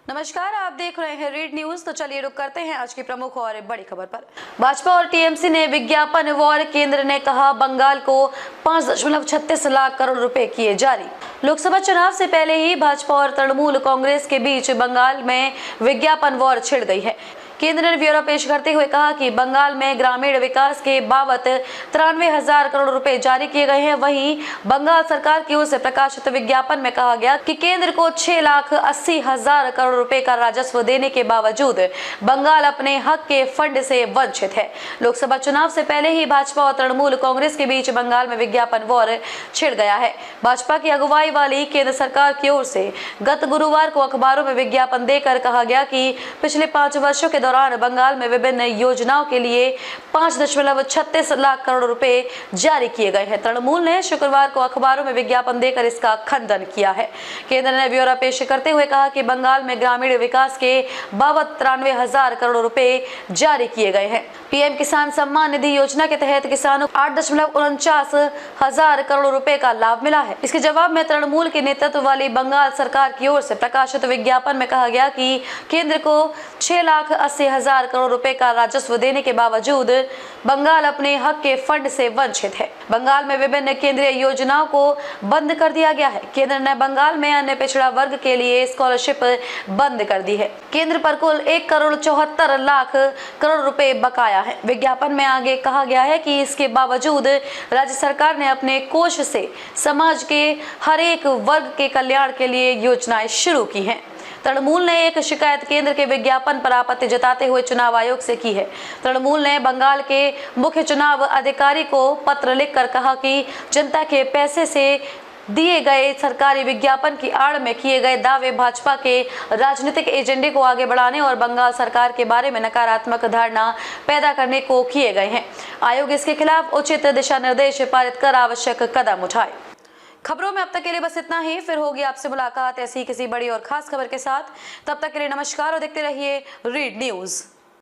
नमस्कार, आप देख रहे हैं रीड न्यूज। तो चलिए रुक करते हैं आज की प्रमुख और बड़ी खबर पर। भाजपा और टीएमसी ने विज्ञापन वॉर, केंद्र ने कहा बंगाल को 5.36 लाख करोड़ रुपए किए जारी। लोकसभा चुनाव से पहले ही भाजपा और तृणमूल कांग्रेस के बीच बंगाल में विज्ञापन वॉर छिड़ गई है। केंद्र ने ब्यौरा पेश करते हुए कहा कि बंगाल में ग्रामीण विकास के बाबत 93,000 करोड़ रुपए जारी किए गए हैं। वहीं बंगाल सरकार की ओर से प्रकाशित विज्ञापन में कहा गया कि केंद्र को 6,80,000 करोड़ रुपए का राजस्व देने के बावजूद बंगाल अपने हक के फंड से वंचित है। लोकसभा चुनाव से पहले ही भाजपा और तृणमूल कांग्रेस के बीच बंगाल में विज्ञापन वॉर छिड़ गया है। भाजपा की अगुवाई वाली केंद्र सरकार की ओर से गत गुरुवार को अखबारों में विज्ञापन देकर कहा गया कि पिछले 5 वर्षों के दौरान बंगाल में विभिन्न योजनाओं के लिए 5.36 लाख करोड़ रुपए जारी किए गए हैं। तृणमूल ने शुक्रवार को अखबारों में विज्ञापन देकर इसका खंडन किया है। केंद्र ने ब्यौरा पेश करते हुए कहा कि बंगाल में ग्रामीण विकास के बाबत 93,000 करोड़ रुपए जारी किए गए हैं। पीएम किसान सम्मान निधि योजना के तहत किसानों को 8.49 करोड़ रुपए का लाभ मिला है। इसके जवाब में तृणमूल के नेतृत्व वाली बंगाल सरकार की ओर से प्रकाशित विज्ञापन में कहा गया कि केंद्र को 6,80,000 करोड़ रुपए का राजस्व देने के बावजूद बंगाल अपने हक के फंड से वंचित है। बंगाल में विभिन्न केंद्रीय योजनाओं को बंद कर दिया गया है। केंद्र ने बंगाल में अन्य पिछड़ा वर्ग के लिए स्कॉलरशिप बंद कर दी है। केंद्र पर कुल 1,74 लाख करोड़ रुपए बकाया है। विज्ञापन में आगे कहा गया है कि इसके बावजूद राज्य सरकार ने अपने कोष से समाज के हर एक वर्ग के कल्याण के लिए योजनाएं शुरू की हैं। तृणमूल ने एक शिकायत केंद्र के विज्ञापन पर आपत्ति जताते हुए चुनाव आयोग से की है। तृणमूल ने बंगाल के मुख्य चुनाव अधिकारी को पत्र लिखकर कहा कि जनता के पैसे से दिए गए सरकारी विज्ञापन की आड़ में किए गए दावे भाजपा के राजनीतिक एजेंडे को आगे बढ़ाने और बंगाल सरकार के बारे में नकारात्मक धारणा पैदा करने को किए गए हैं। आयोग इसके खिलाफ उचित दिशा निर्देश पारित कर आवश्यक कदम उठाए। खबरों में अब तक के लिए बस इतना ही। फिर होगी आपसे मुलाकात ऐसी किसी बड़ी और खास खबर के साथ। तब तक के लिए नमस्कार और देखते रहिए रीड न्यूज।